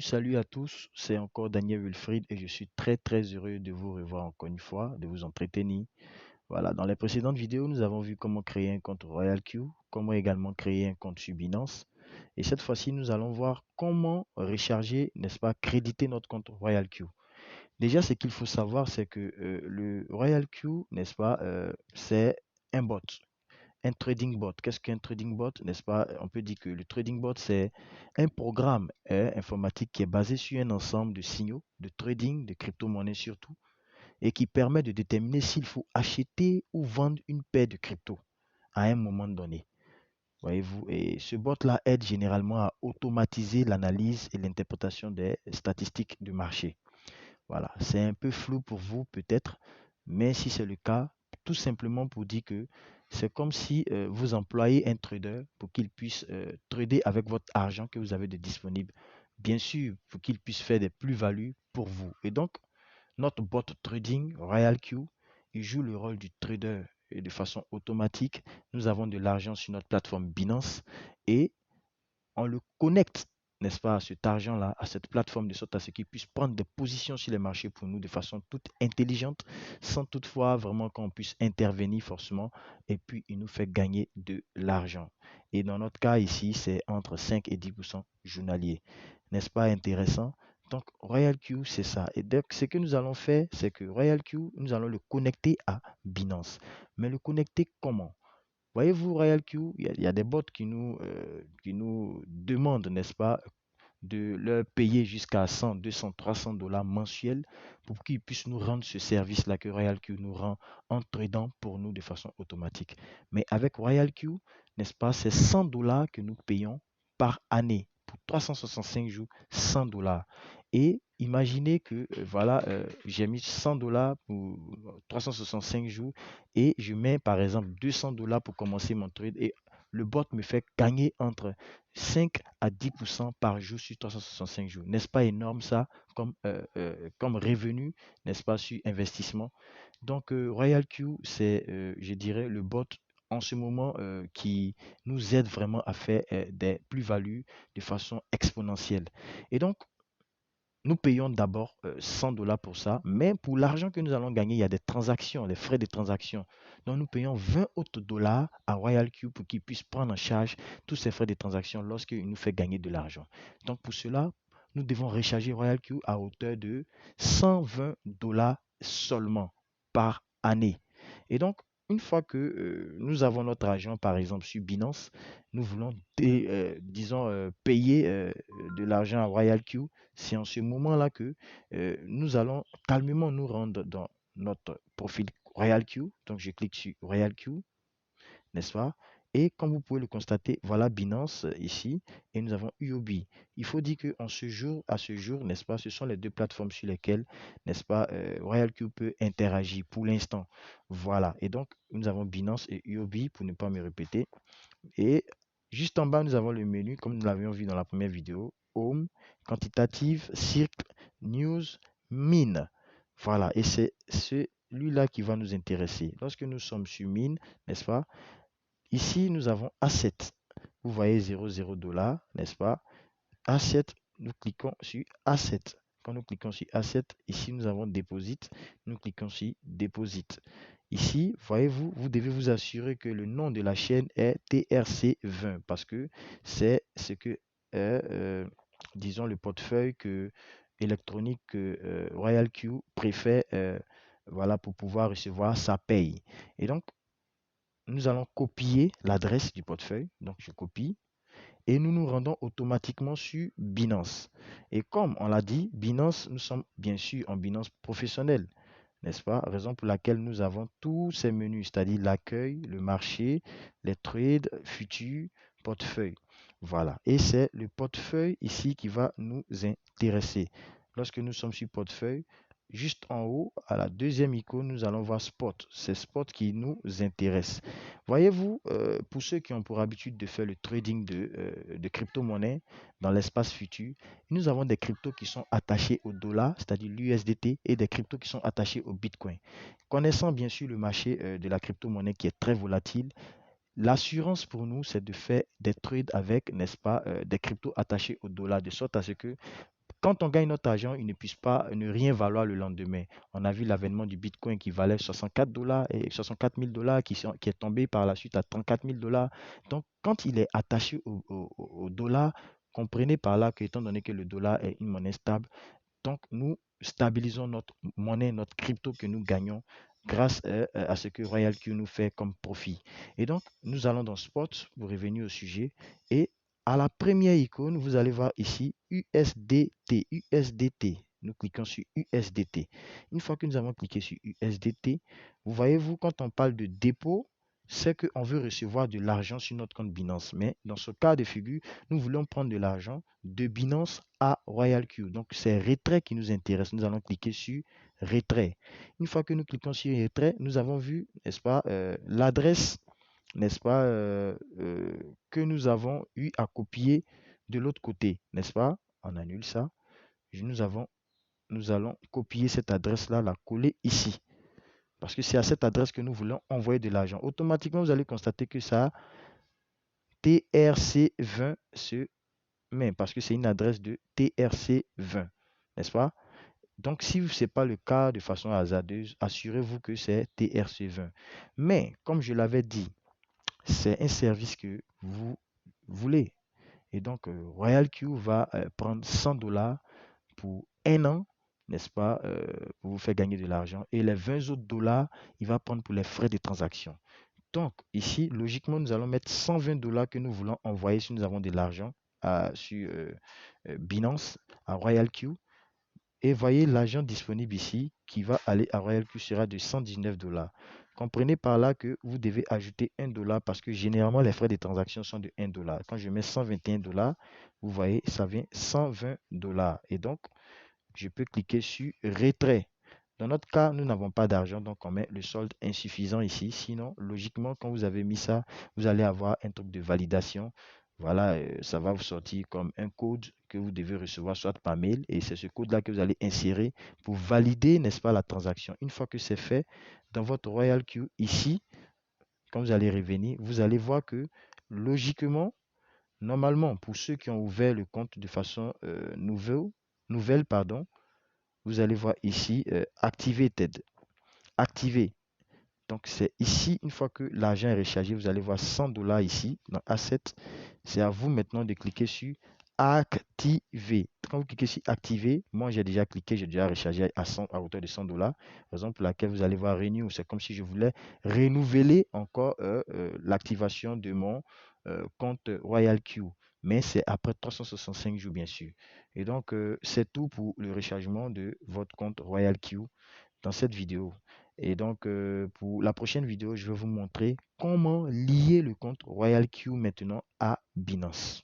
Salut à tous, c'est encore Daniel Wilfried et je suis très heureux de vous revoir encore une fois, de vous entretenir. Voilà, dans les précédentes vidéos, nous avons vu comment créer un compte RoyalQ, comment également créer un compte sur Binance. Et cette fois-ci, nous allons voir comment recharger, n'est-ce pas, créditer notre compte RoyalQ. Déjà, ce qu'il faut savoir, c'est que le RoyalQ, n'est-ce pas, c'est un bot. Un trading bot. Qu'est-ce qu'un trading bot? N'est-ce pas? On peut dire que le trading bot, c'est un programme informatique qui est basé sur un ensemble de signaux de trading, de crypto-monnaies surtout, et qui permet de déterminer s'il faut acheter ou vendre une paire de crypto à un moment donné. Voyez-vous? Et ce bot-là aide généralement à automatiser l'analyse et l'interprétation des statistiques du marché. Voilà, c'est un peu flou pour vous peut-être, mais si c'est le cas, tout simplement pour dire que c'est comme si vous employez un trader pour qu'il puisse trader avec votre argent que vous avez de disponible. Bien sûr, pour qu'il puisse faire des plus-values pour vous. Et donc, notre bot trading, RoyalQ, il joue le rôle du trader et de façon automatique. Nous avons de l'argent sur notre plateforme Binance et on le connecte, n'est-ce pas, à cet argent-là, à cette plateforme, de sorte à ce qu'il puisse prendre des positions sur les marchés pour nous de façon toute intelligente, sans toutefois vraiment qu'on puisse intervenir forcément, et puis il nous fait gagner de l'argent. Et dans notre cas ici, c'est entre 5 et 10% journalier. N'est-ce pas intéressant? Donc, RoyalQ, c'est ça. Et donc, ce que nous allons faire, c'est que RoyalQ, nous allons le connecter à Binance. Mais le connecter comment? Voyez-vous, RoyalQ, il y a des bots qui nous demandent, n'est-ce pas, de leur payer jusqu'à 100, 200, 300 dollars mensuels pour qu'ils puissent nous rendre ce service-là que RoyalQ nous rend en tradant pour nous de façon automatique. Mais avec RoyalQ, n'est-ce pas, c'est 100 dollars que nous payons par année pour 365 jours, 100 dollars. Et imaginez que, voilà, j'ai mis 100 dollars pour 365 jours et je mets par exemple 200 dollars pour commencer mon trade et le bot me fait gagner entre 5 à 10% par jour sur 365 jours. N'est-ce pas énorme ça comme revenu, n'est-ce pas, sur investissement? Donc, RoyalQ, c'est, je dirais, le bot en ce moment qui nous aide vraiment à faire des plus-values de façon exponentielle. Et donc, nous payons d'abord 100 dollars pour ça, mais pour l'argent que nous allons gagner, il y a des transactions, les frais de transaction. Donc nous payons 20 autres dollars à RoyalQ pour qu'il puisse prendre en charge tous ces frais de transaction lorsqu'il nous fait gagner de l'argent. Donc pour cela, nous devons recharger RoyalQ à hauteur de 120 dollars seulement par année. Et donc, une fois que nous avons notre argent, par exemple sur Binance, nous voulons, disons, payer de l'argent à RoyalQ. C'est en ce moment-là que nous allons calmement nous rendre dans notre profil RoyalQ. Donc, je clique sur RoyalQ, n'est-ce pas? Et comme vous pouvez le constater, voilà Binance ici et nous avons UOB. Il faut dire qu'en ce jour, à ce jour, n'est-ce pas, ce sont les deux plateformes sur lesquelles, n'est-ce pas, RoyalQ peut interagir pour l'instant. Voilà. Et donc, nous avons Binance et UOB pour ne pas me répéter. Et juste en bas, nous avons le menu, comme nous l'avions vu dans la première vidéo, Home, Quantitative, Circle, News, Mine. Voilà, et c'est celui-là qui va nous intéresser. Lorsque nous sommes sur Mine, n'est-ce pas? Ici, nous avons Asset. Vous voyez 0,0 dollars, n'est-ce pas? Asset, nous cliquons sur Asset. Quand nous cliquons sur Asset, ici nous avons Deposit. Nous cliquons sur Deposit. Ici, voyez-vous, vous devez vous assurer que le nom de la chaîne est TRC20 parce que c'est ce que est, disons, le portefeuille électronique que RoyalQ préfère voilà, pour pouvoir recevoir sa paye. Et donc, nous allons copier l'adresse du portefeuille. Donc, je copie et nous nous rendons automatiquement sur Binance. Et comme on l'a dit, Binance, nous sommes bien sûr en Binance professionnel, n'est-ce pas? Raison pour laquelle nous avons tous ces menus, c'est-à-dire l'accueil, le marché, les trades, futurs, portefeuille. Voilà. Et c'est le portefeuille ici qui va nous intéresser. Lorsque nous sommes sur portefeuille, juste en haut, à la deuxième icône, nous allons voir Spot. C'est Spot qui nous intéresse. Voyez-vous, pour ceux qui ont pour habitude de faire le trading de crypto-monnaies dans l'espace futur, nous avons des cryptos qui sont attachés au dollar, c'est-à-dire l'USDT, et des cryptos qui sont attachés au Bitcoin. Connaissant bien sûr le marché de la crypto-monnaie qui est très volatile, l'assurance pour nous, c'est de faire des trades avec, n'est-ce pas, des cryptos attachés au dollar, de sorte à ce que quand on gagne notre argent, il ne puisse pas ne rien valoir le lendemain. On a vu l'avènement du Bitcoin qui valait 64 dollars et 64 000 dollars qui est tombé par la suite à 34 000 dollars. Donc, quand il est attaché au dollar, comprenez par là que, étant donné que le dollar est une monnaie stable, donc nous stabilisons notre monnaie, notre crypto que nous gagnons grâce à ce que Royal Q nous fait comme profit. Et donc, nous allons dans Spot pour revenir au sujet. Et à la première icône, vous allez voir ici USDT. USDT. Nous cliquons sur USDT. Une fois que nous avons cliqué sur USDT, vous voyez-vous, quand on parle de dépôt, c'est qu'on veut recevoir de l'argent sur notre compte Binance. Mais dans ce cas de figure, nous voulons prendre de l'argent de Binance à Royal Q. Donc, c'est retrait qui nous intéresse. Nous allons cliquer sur retrait. Une fois que nous cliquons sur retrait, nous avons vu, n'est-ce pas, l'adresse, n'est-ce pas, que nous avons eu à copier de l'autre côté, n'est-ce pas? On annule ça. Nous allons copier cette adresse-là, la coller ici. Parce que c'est à cette adresse que nous voulons envoyer de l'argent. Automatiquement, vous allez constater que ça TRC20 se met parce que c'est une adresse de TRC20, n'est-ce pas? Donc, si ce n'est pas le cas de façon hasardeuse, assurez-vous que c'est TRC20. Mais, comme je l'avais dit, c'est un service que vous voulez. Et donc, Royal Q va prendre 100 dollars pour un an, n'est-ce pas, pour vous faire gagner de l'argent. Et les 20 autres dollars, il va prendre pour les frais de transaction. Donc, ici, logiquement, nous allons mettre 120 dollars que nous voulons envoyer si nous avons de l'argent sur Binance à Royal Q. Et voyez l'argent disponible ici qui va aller à Royal Q sera de 119 dollars. Comprenez par là que vous devez ajouter 1 dollar parce que généralement les frais de transaction sont de 1 dollar. Quand je mets 121 dollars, vous voyez, ça vient 120 dollars. Et donc, je peux cliquer sur retrait. Dans notre cas, nous n'avons pas d'argent, donc on met le solde insuffisant ici. Sinon, logiquement, quand vous avez mis ça, vous allez avoir un truc de validation. Voilà, ça va vous sortir comme un code que vous devez recevoir soit par mail. Et c'est ce code-là que vous allez insérer pour valider, n'est-ce pas, la transaction. Une fois que c'est fait, dans votre Royal Q ici, quand vous allez revenir, vous allez voir que logiquement, normalement, pour ceux qui ont ouvert le compte de façon nouvelle, pardon, vous allez voir ici Activated. Activé. Donc, c'est ici, une fois que l'argent est rechargé, vous allez voir 100 dollars ici dans Asset. C'est à vous maintenant de cliquer sur Activer. Quand vous cliquez sur Activer, moi j'ai déjà cliqué, j'ai déjà rechargé à hauteur de 100 dollars. Raison pour laquelle vous allez voir Renew. C'est comme si je voulais renouveler encore l'activation de mon compte Royal Q. Mais c'est après 365 jours, bien sûr. Et donc, c'est tout pour le rechargement de votre compte Royal Q dans cette vidéo. Et donc, pour la prochaine vidéo, je vais vous montrer comment lier le compte Royal Q maintenant à Binance.